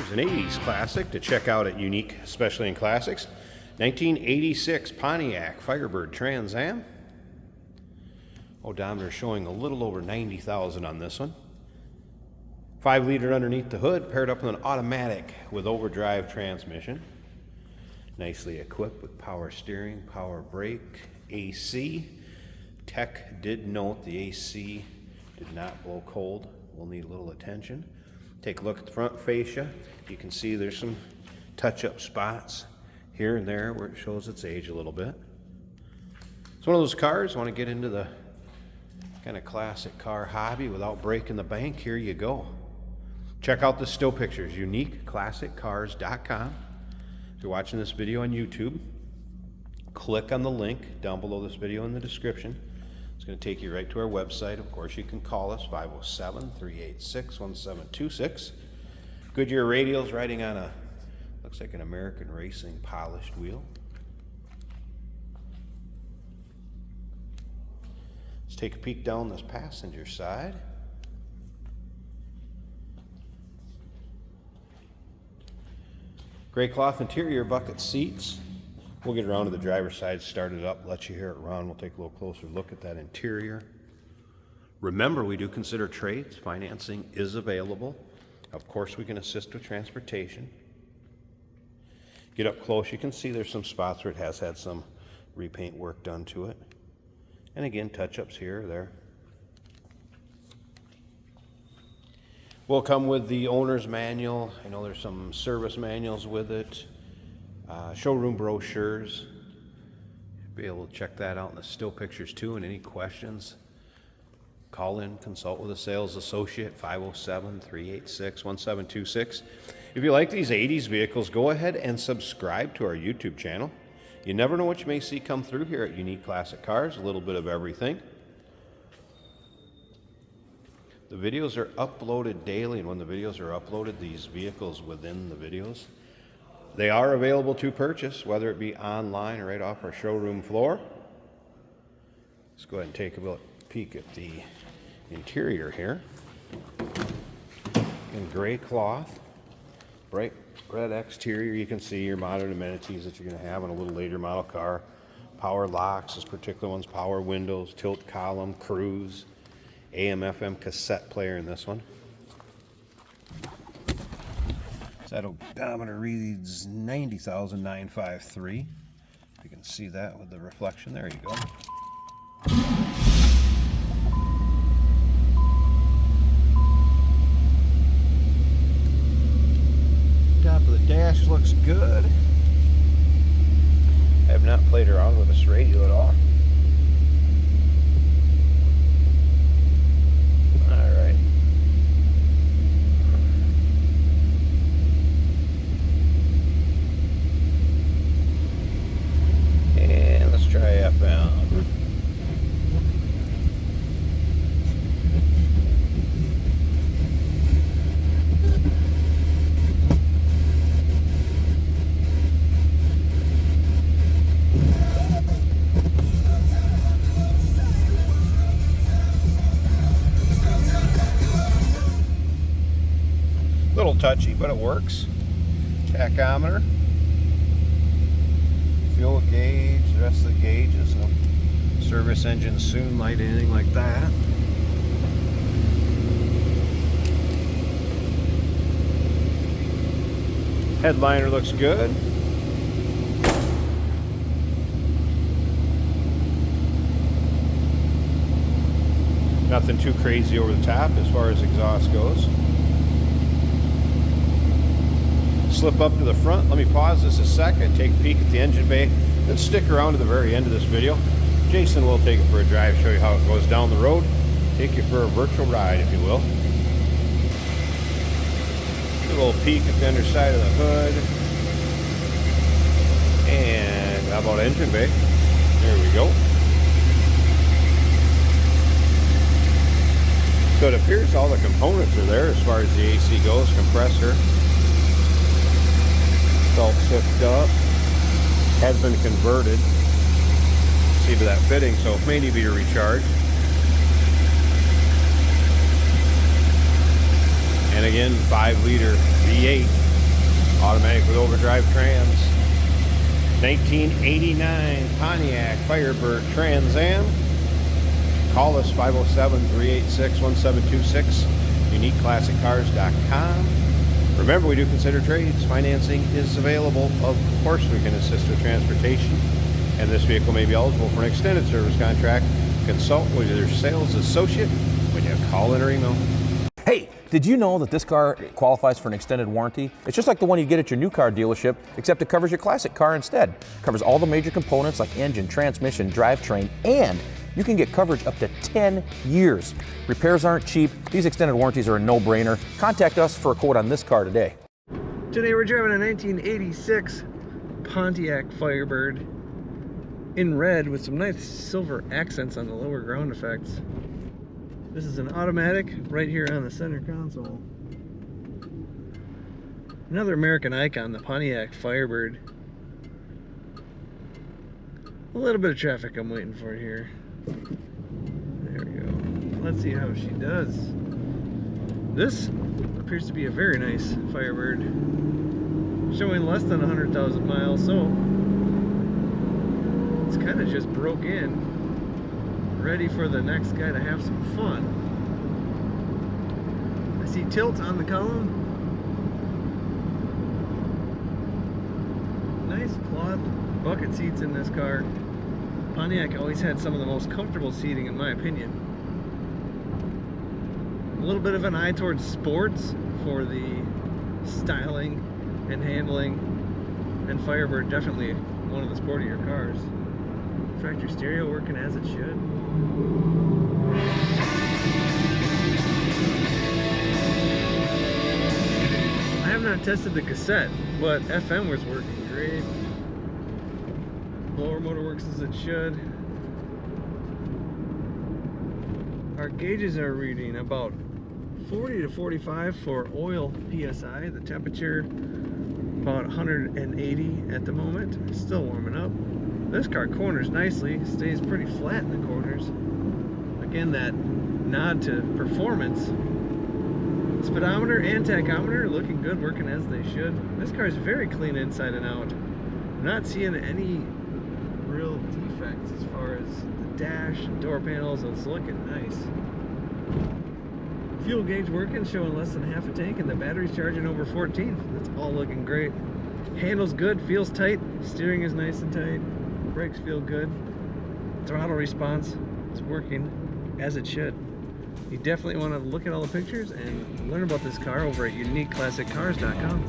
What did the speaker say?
Here's an 80s classic to check out at Unique, especially in classics. 1986 Pontiac Firebird Trans Am. Odometer showing a little over 90,000 on this one. 5-liter underneath the hood, paired up with an automatic with overdrive transmission. Nicely equipped with power steering, power brake, AC. Tech did note the AC did not blow cold. Will need a little attention. Take a look at the front fascia. You can see there's some touch-up spots here and there where it shows its age a little bit. It's one of those cars, want to get into the kind of classic car hobby without breaking the bank, here you go. Check out the still pictures, uniqueclassiccars.com. If you're watching this video on YouTube, click on the link down below this video in the description. It's going to take you right to our website. Of course, you can call us, 507-386-1726. Goodyear radials riding on a, looks like an American Racing polished wheel. Let's take a peek down this passenger side. Gray cloth interior, bucket seats. We'll get around to the driver's side, start it up, let you hear it run. We'll take a little closer look at that interior. Remember, we do consider trades. Financing is available. Of course, we can assist with transportation. Get up close, you can see there's some spots where it has had some repaint work done to it. And again, touch-ups here or there. Will come with the owner's manual. I know there's some service manuals with it. Showroom brochures. You'll be able to check that out in the still pictures too. And any questions, call in, consult with a sales associate, 507-386-1726. If you like these 80s vehicles, go ahead and subscribe to our YouTube channel. You never know what you may see come through here at Unique Classic Cars, a little bit of everything. The videos are uploaded daily, and when the videos are uploaded, these vehicles within the videos, they are available to purchase, whether it be online or right off our showroom floor. Let's go ahead and take a peek at the interior here. In gray cloth, bright red exterior. You can see your modern amenities that you're going to have in a little later model car. Power locks, this particular one's power windows, tilt column, cruise, AM/FM cassette player in this one. That odometer reads 90,953. You can see that with the reflection. There you go. Top of the dash looks good. I have not played around with this radio at all. Little touchy, but it works. Tachometer, fuel gauge, the rest of the gauges, no service engine soon light, anything like that. Headliner looks good. Nothing too crazy over the top as far as exhaust goes. Slip up to the front. Let me pause this a second, take a peek at the engine bay, then stick around to the very end of this video. Jason will take it for a drive, show you how it goes down the road, take you for a virtual ride, if you will. A little peek at the underside of the hood. And how about engine bay? There we go. So it appears all the components are there as far as the AC goes, compressor. All hooked up, has been converted. See to that fitting, so it may need to be recharged. And again, 5-liter V8. Automatic with overdrive trans. 1989 Pontiac Firebird Trans Am. Call us 507-386-1726. UniqueClassicCars.com. Remember, we do consider trades. Financing is available. Of course, we can assist with transportation. And this vehicle may be eligible for an extended service contract. Consult with your sales associate when you call in or email. Hey, did you know that this car qualifies for an extended warranty? It's just like the one you get at your new car dealership, except it covers your classic car instead. It covers all the major components like engine, transmission, drivetrain, and you can get coverage up to 10 years. Repairs aren't cheap. These extended warranties are a no-brainer. Contact us for a quote on this car today. Today we're driving a 1986 Pontiac Firebird in red with some nice silver accents on the lower ground effects. This is an automatic right here on the center console. Another American icon, the Pontiac Firebird. A little bit of traffic I'm waiting for here. There we go. Let's see how she does. This appears to be a very nice Firebird. Showing less than 100,000 miles, so it's kind of just broke in. Ready for the next guy to have some fun. I see tilt on the column. Nice cloth bucket seats in this car. Pontiac always had some of the most comfortable seating in my opinion. A little bit of an eye towards sports for the styling and handling, and Firebird definitely one of the sportier cars. Tractor stereo working as it should. I have not tested the cassette, but FM was working great. Blower motor works as it should. Our gauges are reading about 40 to 45 for oil PSI. The temperature about 180 at the moment. Still warming up. This car corners nicely, stays pretty flat in the corners. Again, that nod to performance. Speedometer and tachometer looking good, working as they should. This car is very clean inside and out. I'm not seeing any real defects as far as the dash and door panels. It's looking nice. Fuel gauge working, showing less than half a tank, and the battery's charging over 14. That's all looking great. Handles good, feels tight. Steering is nice and tight. Brakes feel good. Throttle response is working as it should. You definitely want to look at all the pictures and learn about this car over at UniqueClassicCars.com.